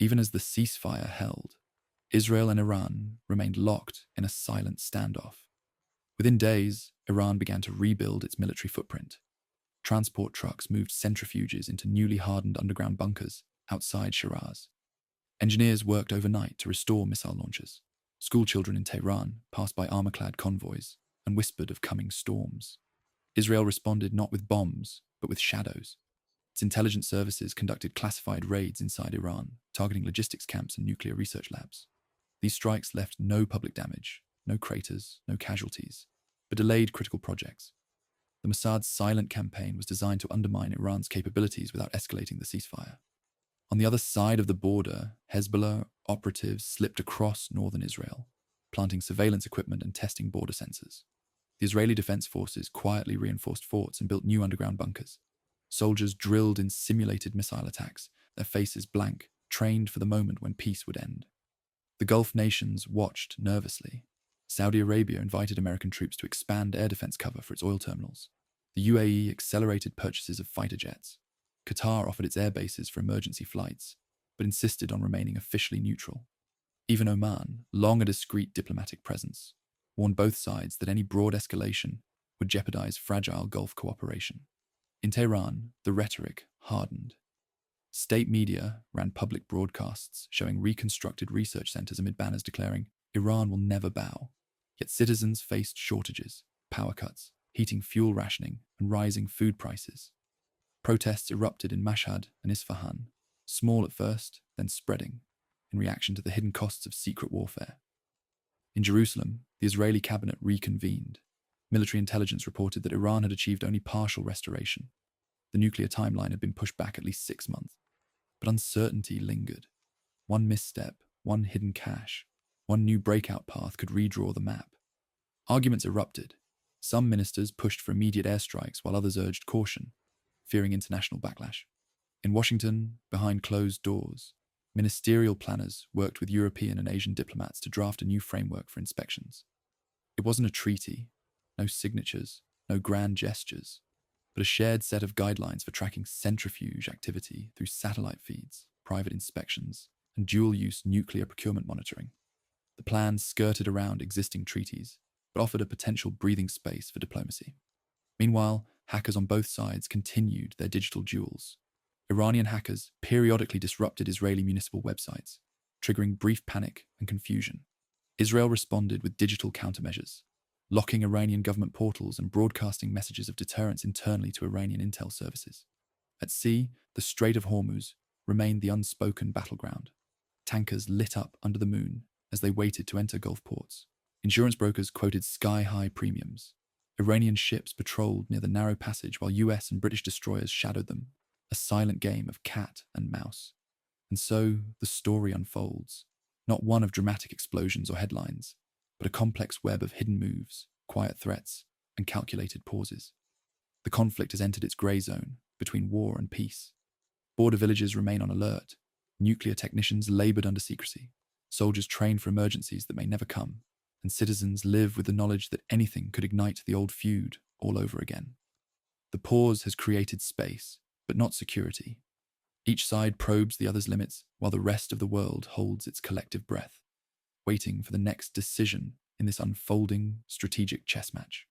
Even as the ceasefire held, Israel and Iran remained locked in a silent standoff. Within days, Iran began to rebuild its military footprint. Transport trucks moved centrifuges into newly hardened underground bunkers outside Shiraz. Engineers worked overnight to restore missile launchers. Schoolchildren in Tehran passed by armor-clad convoys and whispered of coming storms. Israel responded not with bombs, but with shadows. Its intelligence services conducted classified raids inside Iran, targeting logistics camps and nuclear research labs. These strikes left no public damage, no craters, no casualties, but delayed critical projects. The Mossad's silent campaign was designed to undermine Iran's capabilities without escalating the ceasefire. On the other side of the border, Hezbollah operatives slipped across northern Israel, planting surveillance equipment and testing border sensors. The Israeli Defense Forces quietly reinforced forts and built new underground bunkers. Soldiers drilled in simulated missile attacks, their faces blank, trained for the moment when peace would end. The Gulf nations watched nervously. Saudi Arabia invited American troops to expand air defense cover for its oil terminals. The UAE accelerated purchases of fighter jets. Qatar offered its air bases for emergency flights, but insisted on remaining officially neutral. Even Oman, long a discreet diplomatic presence, warned both sides that any broad escalation would jeopardize fragile Gulf cooperation. In Tehran, the rhetoric hardened. State media ran public broadcasts showing reconstructed research centers amid banners declaring, "Iran will never bow." Yet citizens faced shortages, power cuts, heating fuel rationing, and rising food prices. Protests erupted in Mashhad and Isfahan, small at first, then spreading, in reaction to the hidden costs of secret warfare. In Jerusalem, the Israeli cabinet reconvened. Military intelligence reported that Iran had achieved only partial restoration. The nuclear timeline had been pushed back at least 6 months. But uncertainty lingered. One misstep, one hidden cache, one new breakout path could redraw the map. Arguments erupted. Some ministers pushed for immediate airstrikes while others urged caution, fearing international backlash. In Washington, behind closed doors, ministerial planners worked with European and Asian diplomats to draft a new framework for inspections. It wasn't a treaty, no signatures, no grand gestures, but a shared set of guidelines for tracking centrifuge activity through satellite feeds, private inspections, and dual-use nuclear procurement monitoring. The plan skirted around existing treaties, but offered a potential breathing space for diplomacy. Meanwhile, hackers on both sides continued their digital duels. Iranian hackers periodically disrupted Israeli municipal websites, triggering brief panic and confusion. Israel responded with digital countermeasures, locking Iranian government portals and broadcasting messages of deterrence internally to Iranian intel services. At sea, the Strait of Hormuz remained the unspoken battleground. Tankers lit up under the moon as they waited to enter Gulf ports. Insurance brokers quoted sky-high premiums. Iranian ships patrolled near the narrow passage while US and British destroyers shadowed them, a silent game of cat and mouse. And so the story unfolds, not one of dramatic explosions or headlines, but a complex web of hidden moves, quiet threats, and calculated pauses. The conflict has entered its grey zone between war and peace. Border villages remain on alert. Nuclear technicians laboured under secrecy. Soldiers train for emergencies that may never come. And citizens live with the knowledge that anything could ignite the old feud all over again. The pause has created space, but not security. Each side probes the other's limits, while the rest of the world holds its collective breath, waiting for the next decision in this unfolding strategic chess match.